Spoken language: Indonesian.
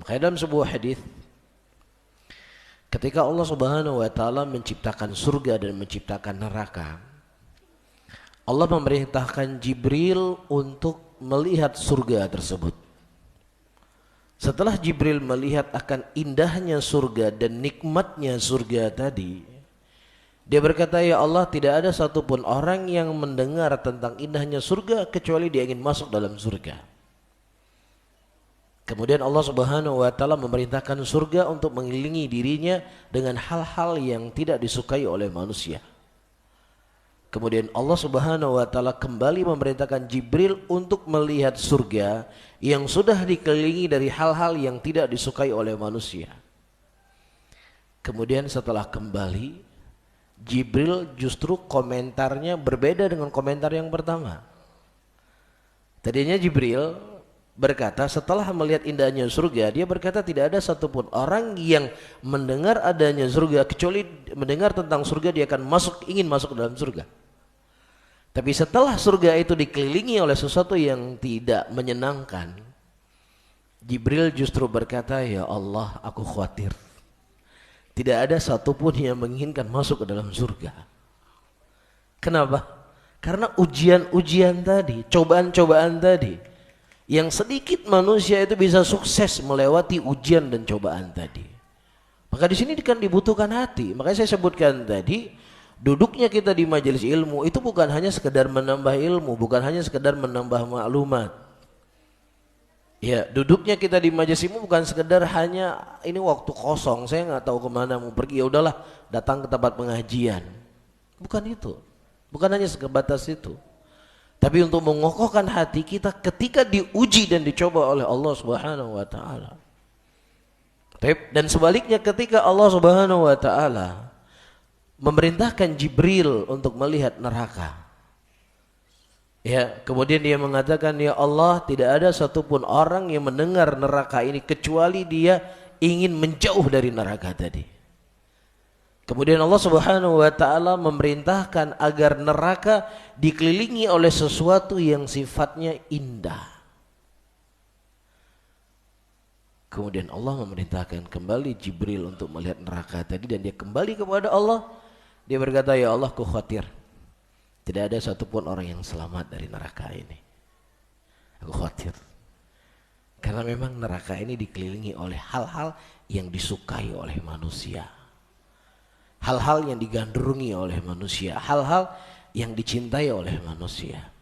Makanya dalam sebuah hadis, ketika Allah Subhanahu wa taala menciptakan surga dan menciptakan neraka, Allah memerintahkan Jibril untuk melihat surga tersebut. Setelah Jibril melihat akan indahnya surga dan nikmatnya surga tadi, dia berkata, "Ya Allah, tidak ada satupun orang yang mendengar tentang indahnya surga kecuali dia ingin masuk dalam surga." Kemudian Allah Subhanahu wa taala memerintahkan surga untuk mengelilingi dirinya dengan hal-hal yang tidak disukai oleh manusia. Kemudian Allah Subhanahu wa taala kembali memerintahkan Jibril untuk melihat surga yang sudah dikelilingi dari hal-hal yang tidak disukai oleh manusia. Kemudian setelah kembali, Jibril justru komentarnya berbeda dengan komentar yang pertama. Tadinya Jibril berkata setelah melihat indahnya surga, dia berkata tidak ada satupun orang yang mendengar adanya surga kecuali mendengar tentang surga dia akan ingin masuk ke dalam surga. Tapi setelah surga itu dikelilingi oleh sesuatu yang tidak menyenangkan, Jibril justru berkata, "Ya Allah, aku khawatir tidak ada satupun yang menginginkan masuk ke dalam surga." Kenapa? Karena ujian-ujian tadi, cobaan-cobaan tadi, yang sedikit manusia itu bisa sukses melewati ujian dan cobaan tadi. Maka di sini kan dibutuhkan hati. Makanya saya sebutkan tadi, duduknya kita di majelis ilmu itu bukan hanya sekedar menambah ilmu, bukan hanya sekedar menambah maklumat. Ya, duduknya kita di majelis ilmu bukan sekedar hanya ini waktu kosong, saya nggak tahu kemana mau pergi, ya udahlah datang ke tempat pengajian. Bukan itu, bukan hanya sebatas itu. Tapi untuk mengokohkan hati kita ketika diuji dan dicoba oleh Allah Subhanahu wa taala. Dan sebaliknya ketika Allah Subhanahu wa taala memerintahkan Jibril untuk melihat neraka, ya, kemudian dia mengatakan, "Ya Allah, tidak ada satupun orang yang mendengar neraka ini kecuali dia ingin menjauh dari neraka tadi." Kemudian Allah Subhanahu wa taala memerintahkan agar neraka dikelilingi oleh sesuatu yang sifatnya indah. Kemudian Allah memerintahkan kembali Jibril untuk melihat neraka tadi dan dia kembali kepada Allah. Dia berkata, "Ya Allah, aku khawatir tidak ada satupun orang yang selamat dari neraka ini. Aku khawatir." Karena memang neraka ini dikelilingi oleh hal-hal yang disukai oleh manusia. Hal-hal yang digandrungi oleh manusia. Hal-hal yang dicintai oleh manusia.